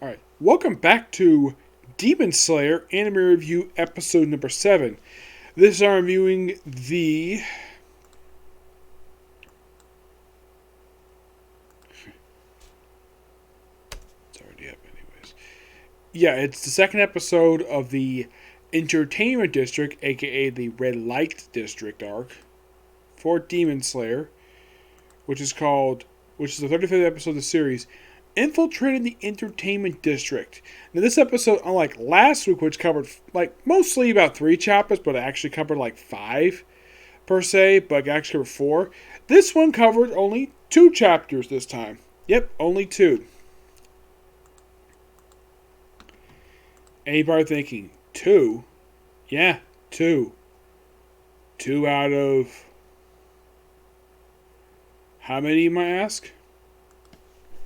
Alright, welcome back to Demon Slayer Anime Review Episode number 7. This is our reviewing the... It's already up anyways. Yeah, it's the second episode of the Entertainment District, aka the Red Light District arc, for Demon Slayer, which is the 35th episode of the series, Infiltrating the Entertainment District. Now, this episode, unlike last week, which covered mostly about 3 chapters, but it actually covered 5 per se, but actually covered 4. This one covered only 2 chapters this time. Yep, only 2. Anybody thinking 2? Yeah, 2. 2 out of how many, you might ask?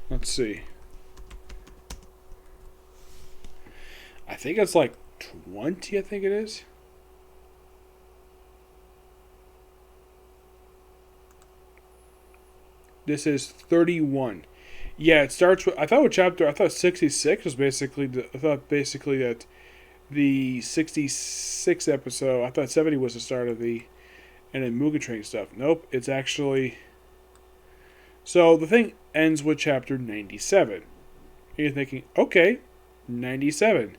Let's see. I think it's 20, I think it is. This is 31. Yeah, it starts with, I thought 66 was basically, that the 66th episode, I thought 70 was the start of the, and then Mugen Train stuff. Nope, it's actually, so the thing ends with chapter 97. You're thinking, okay, 97.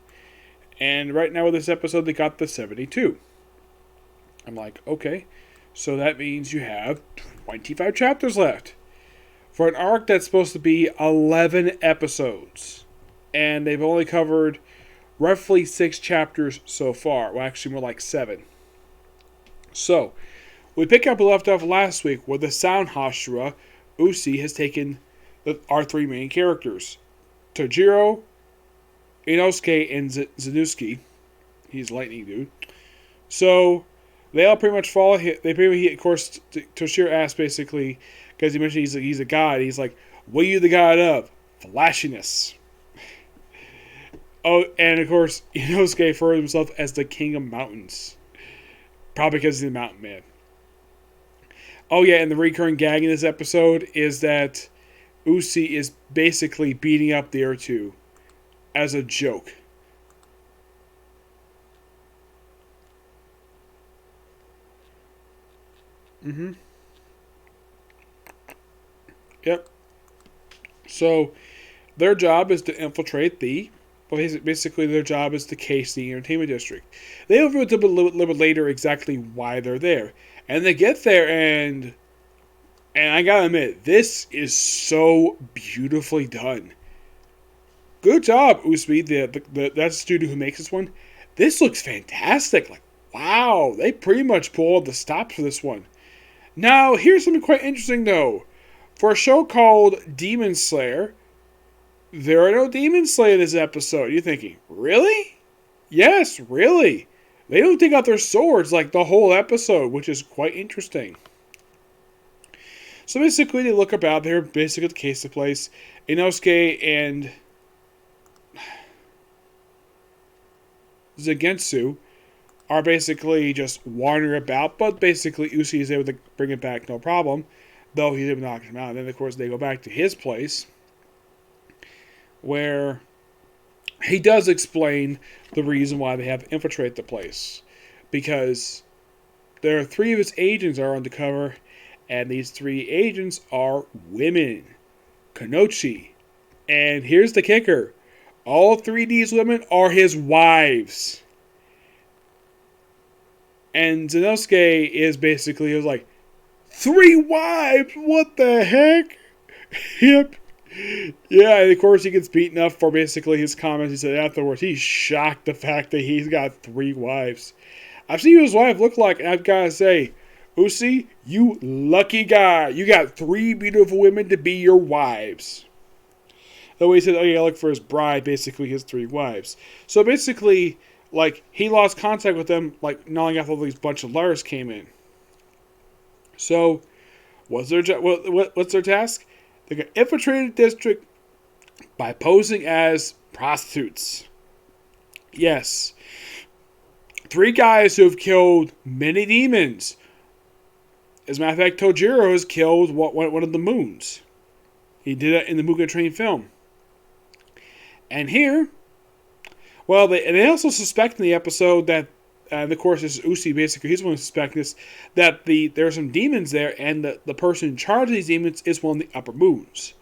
And right now with this episode, they got the 72. I'm like, okay, so that means you have 25 chapters left for an arc that's supposed to be 11 episodes. And they've only covered roughly 6 chapters so far. Well, actually more like 7. So, we pick up where we left off last week where the Sound Hashira, Usi, has taken our 3 main characters, Tojiro, Inosuke, and Zenuski. He's a lightning dude. So they all pretty much follow him. Of course, Toshiro asks basically, because he mentioned he's a god. He's like, "What are you the god of? Flashiness." Oh, and of course, Inosuke refers to himself as the king of mountains, probably because he's the mountain man. Oh yeah, and the recurring gag in this episode is that Usi is basically beating up the other 2 as a joke. Yep. So, their job is to infiltrate basically their job is to case the entertainment district. They will reveal a little bit later exactly why they're there. And they get there and I gotta admit, this is so beautifully done. Good job, Usui. That's the studio who makes this one. This looks fantastic. Wow, they pretty much pulled the stops for this one. Now, here's something quite interesting, though. For a show called Demon Slayer, there are no Demon Slayer in this episode. You're thinking, really? Yes, really. They don't take out their swords the whole episode, which is quite interesting. So basically, they look about there, basically the case of the place. Inosuke and Zagetsu are basically just wandering about, but basically Usi is able to bring it back no problem, though he's able to knock him out. And then, of course, they go back to his place, where he does explain the reason why they have to infiltrate the place. Because there are 3 of his agents are undercover, and these 3 agents are women. Konochi. And here's the kicker. All 3 of these women are his wives. And Zenosuke is basically, 3 wives? What the heck? Yep. Yeah, and of course he gets beaten up for basically his comments. He said afterwards, he's shocked the fact that he's got 3 wives. I've seen what his wife look like, and I've got to say, Usi, you lucky guy. You got 3 beautiful women to be your wives. Though he said, oh yeah, look for his bride, basically his 3 wives. So basically, he lost contact with them, not long after all these bunch of liars came in. So, what's their task? They're going to infiltrate the district by posing as prostitutes. Yes. 3 guys who have killed many demons. As a matter of fact, Tojiro has killed one of the moons. He did it in the Mugen Train film. And here, well, they also suspect in the episode that, and of course, this is Usi basically, he's the one who suspects this, that there are some demons there, and the person in charge of these demons is one of the upper moons.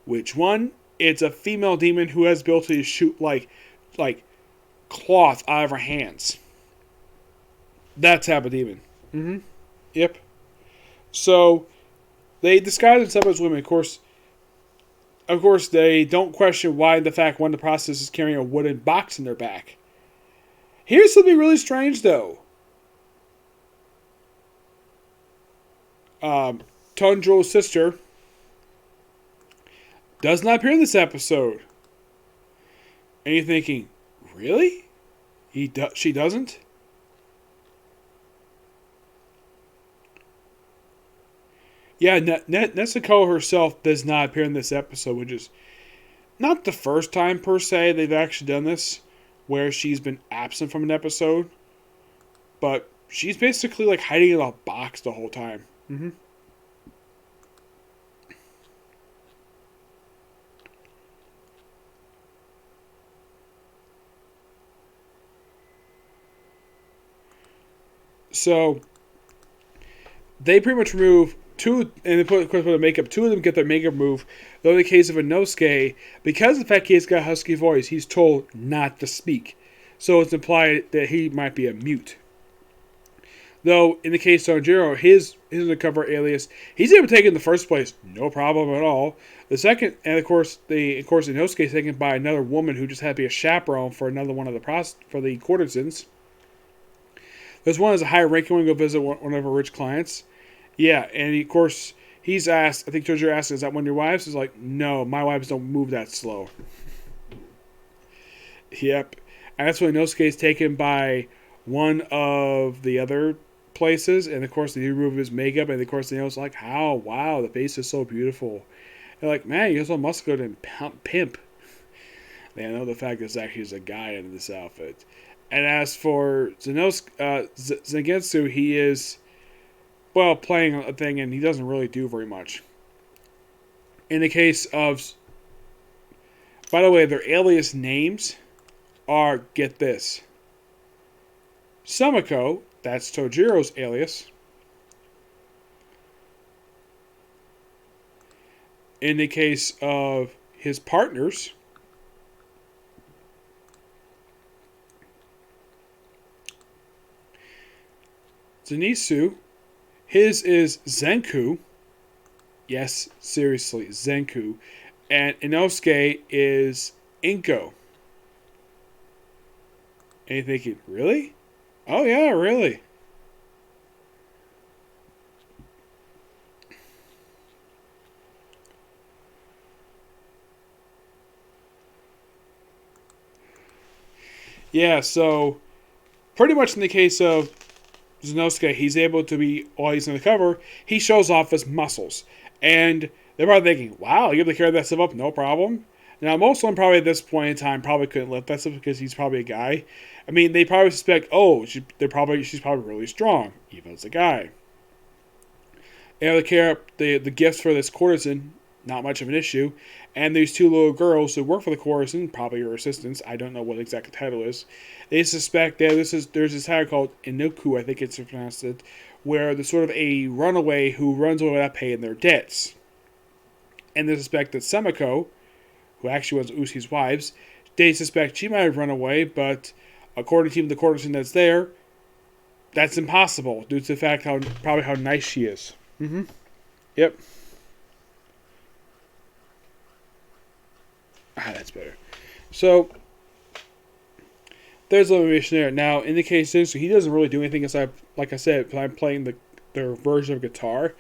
Which one? It's a female demon who has the ability to shoot like cloth out of her hands. That type of demon. Mm-hmm. Yep. So they disguise themselves as women. Of course, they don't question why the fact one of the process is carrying a wooden box in their back. Here's something really strange, though. Tundro's sister does not appear in this episode. And you're thinking, really? She doesn't? Yeah, Nezuko herself does not appear in this episode, which is not the first time, per se, they've actually done this, where she's been absent from an episode. But she's basically like hiding in a box the whole time. Mm-hmm. So they pretty much remove two, and they put, of course, with the makeup. Two of them get their makeup removed. Though in the case of Inosuke, because of the fact he's got a husky voice, he's told not to speak. So it's implied that he might be a mute. Though in the case of Tanjiro, his undercover alias, he's able to take it in the first place, no problem at all. The second, and of course Inosuke is taken by another woman who just had to be a chaperone for another one of the courtesans. There's one as a higher ranking one to go visit one of her rich clients. Yeah, and of course he's asked. I think Tanjiro asked, "Is that one of your wives?" He's like, "No, my wives don't move that slow." Yep, and that's when Inosuke is taken by one of the other places, and of course they remove his makeup, and of course they know it's like, "How? Wow, the face is so beautiful." They're like, "Man, you're so muscular and pimp." They know the fact that it's actually is a guy in this outfit. And as for Zangetsu, he is, well, playing a thing, and he doesn't really do very much. In the case of, by the way, their alias names are, get this, Samako, that's Tojiro's alias. In the case of his partners, Zenitsu, his is Zenku. Yes, seriously, Zenku. And Inosuke is Inko. And you're thinking, really? Oh yeah, really? Yeah, so pretty much in the case of Zenosuke, he's able to be, while he's undercover, he shows off his muscles. And they're probably thinking, wow, you're able to carry that stuff up, no problem. Now, most of them probably at this point in time probably couldn't lift that stuff because he's probably a guy. I mean, they probably suspect, oh, she's probably really strong, even as a guy. And they carry up the gifts for this courtesan, not much of an issue. And these two little girls who work for the courtesan, probably her assistants, I don't know what the exact title is. They suspect that there's this title called Inoku, I think it's pronounced it, where there's sort of a runaway who runs away without paying their debts. And they suspect that Samako, who actually was Usi's wives, they suspect she might have run away, but according to the courtesan that's there, that's impossible due to the fact how nice she is. Mm-hmm. Yep. That's better. So there's a limitation there. Now, in the case of so he doesn't really do anything aside, like I said, I'm playing their version of guitar.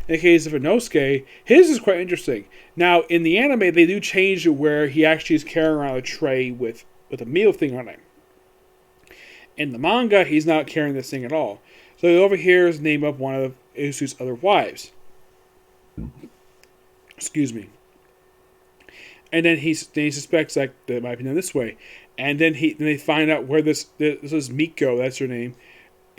In the case of Inosuke, his is quite interesting. Now, in the anime, they do change it where he actually is carrying around a tray with a meal thing on it. In the manga, he's not carrying this thing at all. So over here is the name of one of Usu's other wives. Excuse me. And then he suspects that it might be done this way. And then they find out where this is Miko, that's her name,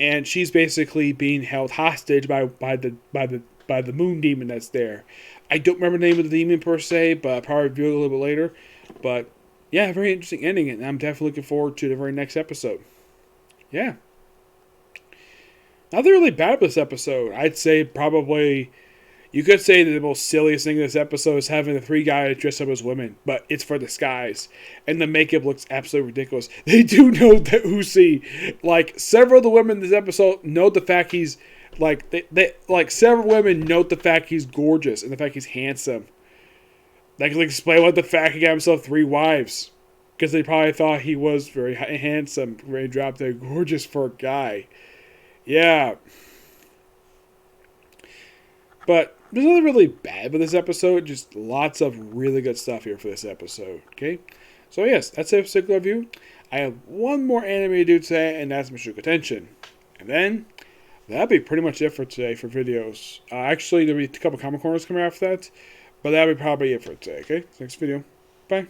and she's basically being held hostage by the moon demon that's there. I don't remember the name of the demon per se, but I'll probably review it a little bit later. But yeah, very interesting ending, and I'm definitely looking forward to the very next episode. Yeah. Nothing really bad with this episode. I'd say probably, you could say that the most silliest thing in this episode is having the three guys dress up as women, but it's for disguise. And the makeup looks absolutely ridiculous. They do know that Uzi, like, several of the women in this episode note the fact he's, like, like, several women note the fact he's gorgeous and the fact he's handsome. They can explain what the fact he got himself 3 wives. Because they probably thought he was very handsome, very drop dead gorgeous for a guy. Yeah. But there's nothing really bad with this episode. Just lots of really good stuff here for this episode. Okay? So yes, that's a particular review. I have one more anime to do today, and that's Mushoku Tenshin. And then, that'll be pretty much it for today for videos. Actually, there'll be a couple comic corners coming after that. But that'll be probably it for today. Okay? Next video. Bye.